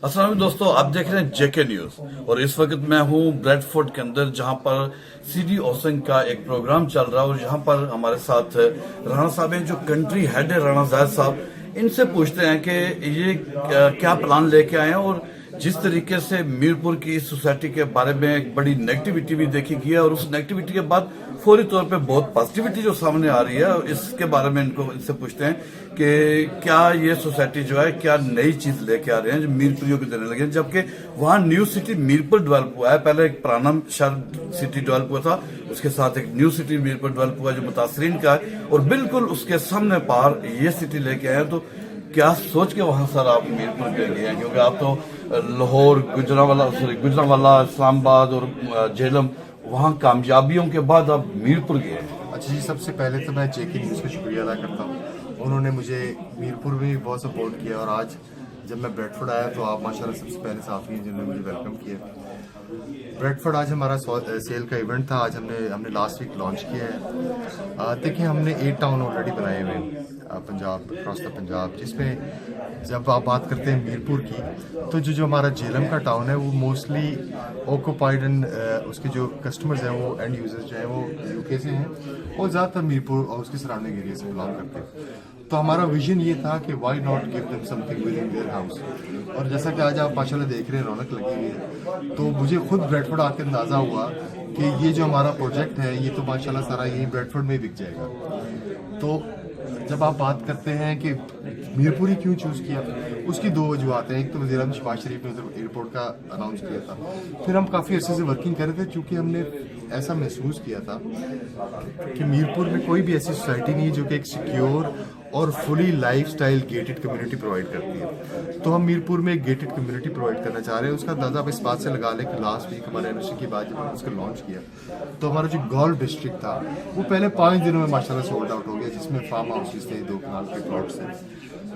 अस्सलाम वालेकुम दोस्तों, आप देख रहे हैं जेके न्यूज और इस वक्त मैं हूं ब्रेडफोर्ड के अंदर जहां पर सीडी ओसन का एक प्रोग्राम चल रहा है और जहां पर हमारे साथ राणा साहब हैं जो कंट्री हेड है राणा जायद साहब। इनसे पूछते हैं कि ये क्या प्लान लेके आए हैं और जिस तरीके से मीरपुर की इस सोसाइटी के बारे में एक बड़ी नेगेटिविटी भी देखी गई है और उस नेगेटिविटी के बाद फौरी तौर पे बहुत पॉजिटिविटी जो सामने आ रही है, इसके बारे में इनसे पूछते हैं कि क्या ये सोसाइटी जो है क्या नई चीज लेके आ रहे हैं जो मीरपुरियों को देने लगे हैं, जबकि वहाँ न्यू सिटी मीरपुर डेवलप हुआ है। पहले एक पुराना शहर सिटी डेवलप हुआ था, उसके साथ एक न्यू सिटी मीरपुर डेवलप हुआ जो मुतासरीन का है और बिल्कुल उसके सामने पार ये सिटी लेके आए हैं। तो क्या सोच के वहां सर आप मीरपुर के लिए हैं, क्योंकि आप तो लाहौर, गुजरांवाला, इस्लामाबाद और झेलम वहाँ कामयाबियों के बाद आप मीरपुर गए हैं। अच्छा जी, सबसे पहले तो मैं जेके न्यूज़ का शुक्रिया अदा करता हूँ। उन्होंने मुझे मीरपुर में भी बहुत सपोर्ट किया और आज जब मैं ब्रेडफोर्ड आया तो आप माशाल्लाह सबसे पहले साथी हैं जिन्होंने मुझे वेलकम किया। ब्रेडफोर्ड आज हमारा सेल का इवेंट था, आज हमने लास्ट वीक लॉन्च किया है। देखिए, हमने 8 टाउन ऑलरेडी बनाए हुए हैं पंजाब, अक्रॉस द पंजाब, जिसमें जब आप बात करते हैं मीरपुर की तो जो हमारा झेलम का टाउन है वो मोस्टली ऑक्यूपाइड एंड उसके जो कस्टमर्स हैं वो एंड यूजर्स जो हैं वो यूके से हैं और ज़्यादातर मीरपुर और उसके सराउंडिंग एरिया से बिलोंग करते हैं। तो हमारा विजन ये था कि why not give them something with in their house. और जैसा कि आज आप माशाल्लाह देख रहे हैं, रौनक लगी हुई है, तो मुझे खुद ब्रेडफोर्ड आके अंदाज़ा हुआ कि ये जो हमारा प्रोजेक्ट है ये तो माशाल्लाह सारा यही ब्रेडफोर्ड में बिक जाएगा। तो जब आप बात करते हैं कि मीरपुर ही क्यों चूज़ किया, उसकी 2 वजूहत हैं। एक तो वज़ीर-ए-आज़म शहबाज शरीफ ने एयरपोर्ट का अनाउंस किया था, फिर हम काफ़ी अरसे से वर्किंग कर रहे थे चूँकि हमने ऐसा महसूस किया था कि मीरपुर में कोई भी ऐसी सोसाइटी नहीं है जो कि एक सिक्योर और fully lifestyle gated community provide करती है। तो हम मीरपुर में एक गेटेड कम्युनिटी प्रोवाइड करना चाह रहे हैं। उसका अंदाज़ा आप इस बात से लगा लें कि लास्ट वीक हमारे एनिवर्सरी के बाद जब हमने उसका लॉन्च किया तो हमारा जो गोल्फ डिस्ट्रिक्ट था वो पहले 5 दिनों में माशाल्लाह सोल्ड आउट हो गया, जिसमें फार्म हाउसेज थे, 2 कनाल के प्लॉट्स थे,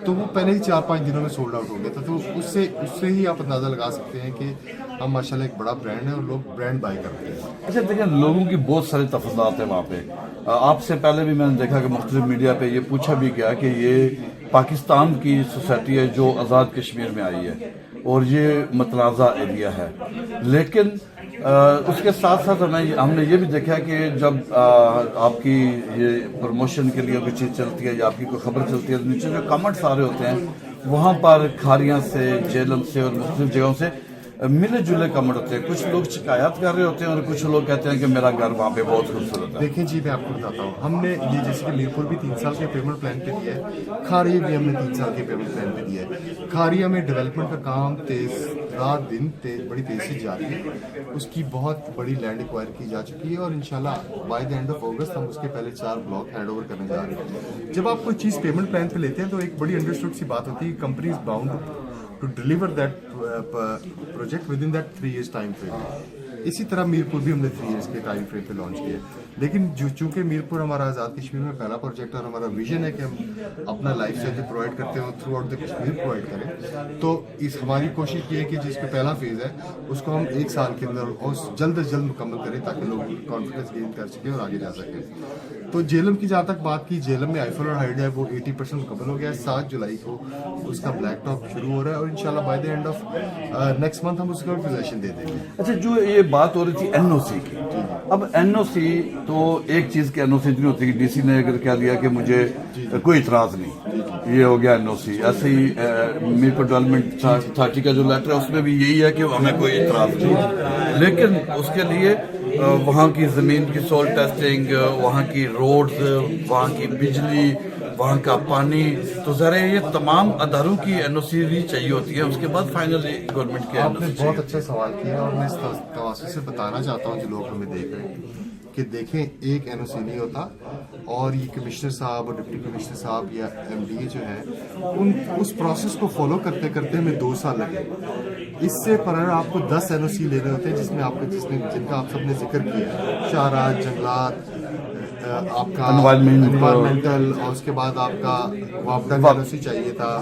तो वो पहले ही 4-5 दिनों में सोल्ड आउट हो गया था। तो उससे ही आप अंदाज़ा लगा सकते हैं कि हम माशाल्लाह एक बड़ा ब्रांड है और लोग ब्रांड बाय करते हैं। अच्छा देखिए, लोगों की बहुत सारे तफज़ात है वहाँ पे। आपसे पहले भी मैंने देखा कि मुख्तलिफ मीडिया पे ये पूछा भी गया कि ये पाकिस्तान की सोसाइटी है जो आज़ाद कश्मीर में आई है और ये मतनाज़ा एरिया है, लेकिन उसके साथ साथ हमने ये भी देखा कि जब आपकी ये प्रमोशन के लिए कोई चीज़ चलती है या आपकी कोई खबर चलती है तो नीचे जो कमेंट्स आ रहे होते हैं वहाँ पर खारियाँ से, झेलम से और मुख्तलिफ जगहों से मिले जुले कमेंट होते हैं। कुछ लोग शिकायत कर रहे होते हैं और कुछ लोग कहते हैं कि मेरा घर वहाँ पे बहुत खूबसूरत है। देखिए जी, मैं आपको बताता हूँ, हमने ये जैसे कि मीरपुर भी 3 साल के पेमेंट प्लान पे दिया है, खारिया भी हमने 3 साल के पेमेंट प्लान पे दिया है। खारिया में डेवलपमेंट का काम रात दिन बड़ी तेज़ी से जारी है। उसकी बहुत बड़ी लैंड एक्वायर की जा चुकी है और इंशाल्लाह बाय द एंड ऑफ अगस्त हम उसके पहले 4 ब्लॉक हैंड ओवर करने जा रहे हैं। जब आप कोई चीज़ पेमेंट प्लान पे लेते हैं तो एक बड़ी अंडरस्टूड सी बात होती है, company is bound to deliver that project within that 3 years time frame। इसी तरह मीरपुर भी हमने 3 years के टाइम फ्रेम पे लॉन्च किया, लेकिन चूंकि मीरपुर हमारा आज़ाद कश्मीर में पहला प्रोजेक्ट और हमारा विजन है कि हम अपना लाइफ स्टाइल जो प्रोवाइड करते हैं through out the Kashmir provide करें, तो इस हमारी कोशिश ये है कि जिसका पहला फेज़ है उसको हम 1 साल के अंदर और जल्द से जल्द मुकम्मल करें ताकि लोग कॉन्फिडेंस गेन कर सकें और आगे जा सकें। तो झेलम की जहाँ तक बात की, झेलम में आईफल और हाइड है वो 80% मुकम्मल हो गया है। 7 जुलाई को उसका ब्लैक टॉप शुरू हो रहा है और इंशाल्लाह by the end of next month हम उसको पोजीशन दे देंगे। अच्छा, जो ये बात हो रही थी एनओसी की, अब एनओसी तो एक चीज की एनओसी नहीं होती कि डीसी ने अगर कह दिया कि मुझे कोई इतराज नहीं, ये हो गया एनओसी। ऐसे ही मीरपुर डेवलपमेंट अथॉरिटी का जो लेटर है उसमें भी यही है कि हमें कोई इतराज नहीं, लेकिन उसके लिए वहाँ की जमीन की सॉइल टेस्टिंग, वहाँ की रोड्स, वहाँ की बिजली, वहाँ का पानी, तो जरा ये तमाम अदारों की एनओसी भी चाहिए होती है, उसके बाद फाइनली गवर्नमेंट के आपने बहुत अच्छा सवाल किया और मैं इस तवासुत से बताना चाहता हूँ जो लोग हमें देख रहे हैं कि देखें, एक एनओसी नहीं होता और ये कमिश्नर साहब और डिप्टी कमिश्नर साहब या एमडीए जो है उस प्रोसेस को फॉलो करते करते हमें 2 साल लगे। इससे पर आपको 10 एनओसी लेने होते हैं जिनका आप सबने जिक्र किया, शाहरात, जंगलात, आपका एनवायरमेंटल और उसके बाद आपका वापडा का एनओसी चाहिए था,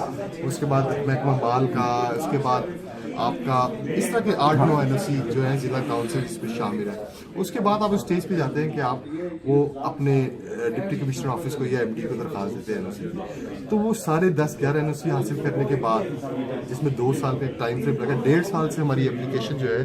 उसके बाद महकमा माल का, उसके बाद आपका इस तरह के 8-9 NOC जो है जिला काउंसिल इसमें शामिल है। उसके बाद आप उस स्टेज पे जाते हैं कि आप वो अपने डिप्टी कमिश्नर ऑफिस को या MD को दरखास्त देते हैं NOC की, तो वो सारे 10-11 NOC हासिल करने के बाद, जिसमें 2 साल का एक टाइम फ्रेम लगा, 1.5 साल से हमारी एप्लीकेशन जो है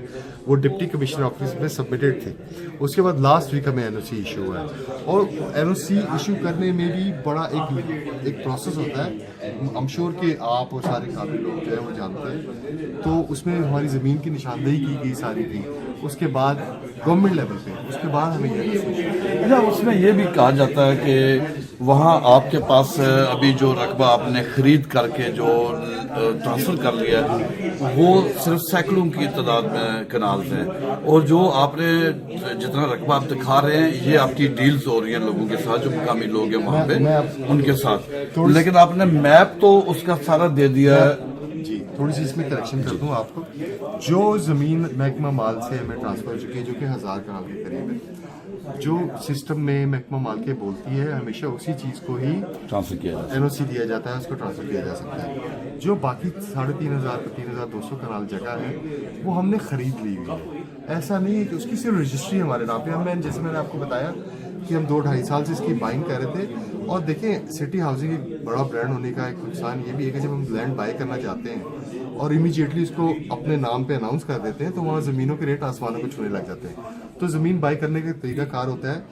वो डिप्टी कमिश्नर ऑफिस में सबमिटेड थी। उसके बाद लास्ट वीक हमें NOC इशू हुआ है, और NOC इशू करने में भी बड़ा एक प्रोसेस होता है। I'm sure कि आप और सारे काफी लोग जो है वो जानते हैं। तो उसमें हमारी ज़मीन की निशानदेही की गई सारी थी, उसके बाद गवर्नमेंट लेवल पे, उसके बाद हमें ये अच्छा, उसमें ये भी कहा जाता है कि वहाँ आपके पास अभी जो रकबा आपने खरीद करके जो ट्रांसफर कर लिया है वो सिर्फ सैकड़ों की तादाद में कनाल्स हैं, और जो आपने जितना रकबा आप दिखा रहे हैं ये आपकी डील्स हो रही हैं लोगों के साथ, जो मुकामी लोग हैं वहाँ पे उनके साथ, लेकिन आपने मैप तो उसका सारा दे दिया है। जी, थोड़ी सी इसमें करेक्शन कर दूं आपको। जो ज़मीन महकमा माल से हमें ट्रांसफ़र हो चुकी है, जो कि 1000 कनाल के करीब है, जो सिस्टम में महकमा माल के बोलती है, हमेशा उसी चीज़ को ही ट्रांसफर किया जाता है, NOC दिया जाता है, उसको ट्रांसफ़र किया जा सकता है। जो बाकी 3500 3200 कनाल जगह है वो हमने ख़रीद ली हुई है। ऐसा नहीं है कि उसकी सिर्फ रजिस्ट्री हमारे नाम पे। हम जैसे मैंने आपको बताया कि हम 2-2.5 साल से इसकी बाइंग कर रहे थे। और देखें, सिटी हाउसिंग एक बड़ा ब्रांड होने का एक नुकसान ये भी है कि जब हम लैंड बाय करना चाहते हैं और इमीडिएटली इसको अपने नाम पे अनाउंस कर देते हैं, तो वहाँ ज़मीनों के रेट आसमानों को छूने लग जाते हैं। तो ज़मीन बाय करने का तरीका कार होता है,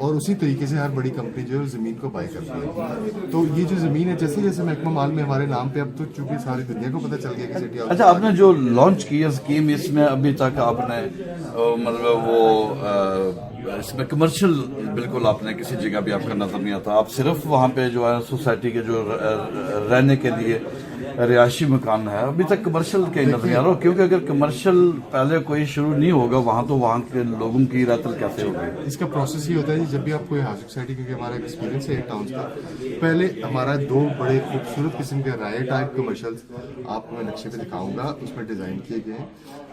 और उसी तरीके से हर बड़ी कंपनी जो है ज़मीन को बाय करती है। तो ये जो ज़मीन है, जैसे जैसे महकमा माल में हमारे नाम पे, अब तो चूंकि सारी दुनिया को पता चल गया कि सिटी हाउसिंग। अच्छा, आपने जो लॉन्च की है स्कीम, इसमें अभी तक आपने मतलब वो इसमें कमर्शियल बिल्कुल आपने किसी जगह भी आपका नजर नहीं आता। आप सिर्फ वहाँ पे जो है सोसाइटी के जो रहने के लिए रिहायशी मकान है, अभी तक कमर्शियल के नजर नहीं आ रहा, क्योंकि अगर कमर्शियल पहले कोई शुरू नहीं होगा वहाँ, तो वहाँ के लोगों की रहतल कैसे होगी? इसका प्रोसेस ही होता है जब भी आप कोई हाउसिंग सोसाइटी, क्योंकि हमारा एक्सपीरियंस है टाउन का, पहले हमारा 2 बड़े खूबसूरत किस्म के राय टाइप कमर्शियल्स आपको मैं नक्शे पे दिखाऊंगा, उसमें डिजाइन किए गए हैं।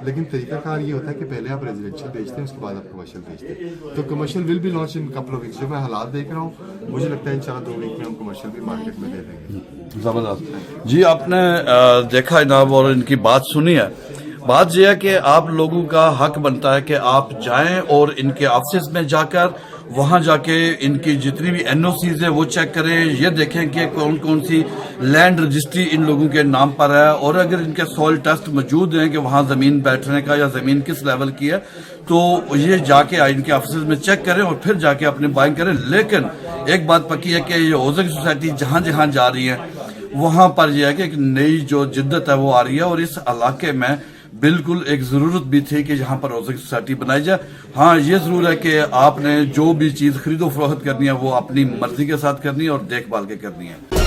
लेकिन तरीकाकार ये होता है कि पहले आप रेजिडेंशियल बेचते हैं, उसके बाद आप कमर्शियल बेचते हैं। तो commercial will be launch in couple of weeks. जो मैं हालात देख रहा हूँ, मुझे लगता है इंशाल्लाह 2 वीक में हम कमर्शियल भी मार्केट में दे देंगे। जबरदस्त जी, आपने देखा जनाब और इनकी बात सुनी है। बात यह है कि आप लोगों का हक बनता है कि आप जाएं और इनके ऑफिस में जाकर वहां जाके इनकी जितनी भी NOCs है वो चेक करें, ये देखें कि कौन कौन सी लैंड रजिस्ट्री इन लोगों के नाम पर है, और अगर इनके सॉइल टेस्ट मौजूद हैं कि वहां जमीन बैठने का या जमीन किस लेवल की है, तो ये जाके इनके ऑफिस में चेक करें और फिर जाके अपने बाइंग करें। लेकिन एक बात पक्की है कि ये हाउसिंग सोसाइटी जहां जहां जा रही है वहां पर यह है कि एक नई जो जिद्दत है वो आ रही है, और इस इलाके में बिल्कुल एक जरूरत भी थी कि यहाँ पर हाउसिंग सोसाइटी बनाई जाए। हाँ, ये जरूर है कि आपने जो भी चीज खरीदो फरोख्त करनी है वो अपनी मर्जी के साथ करनी है और देखभाल के करनी है।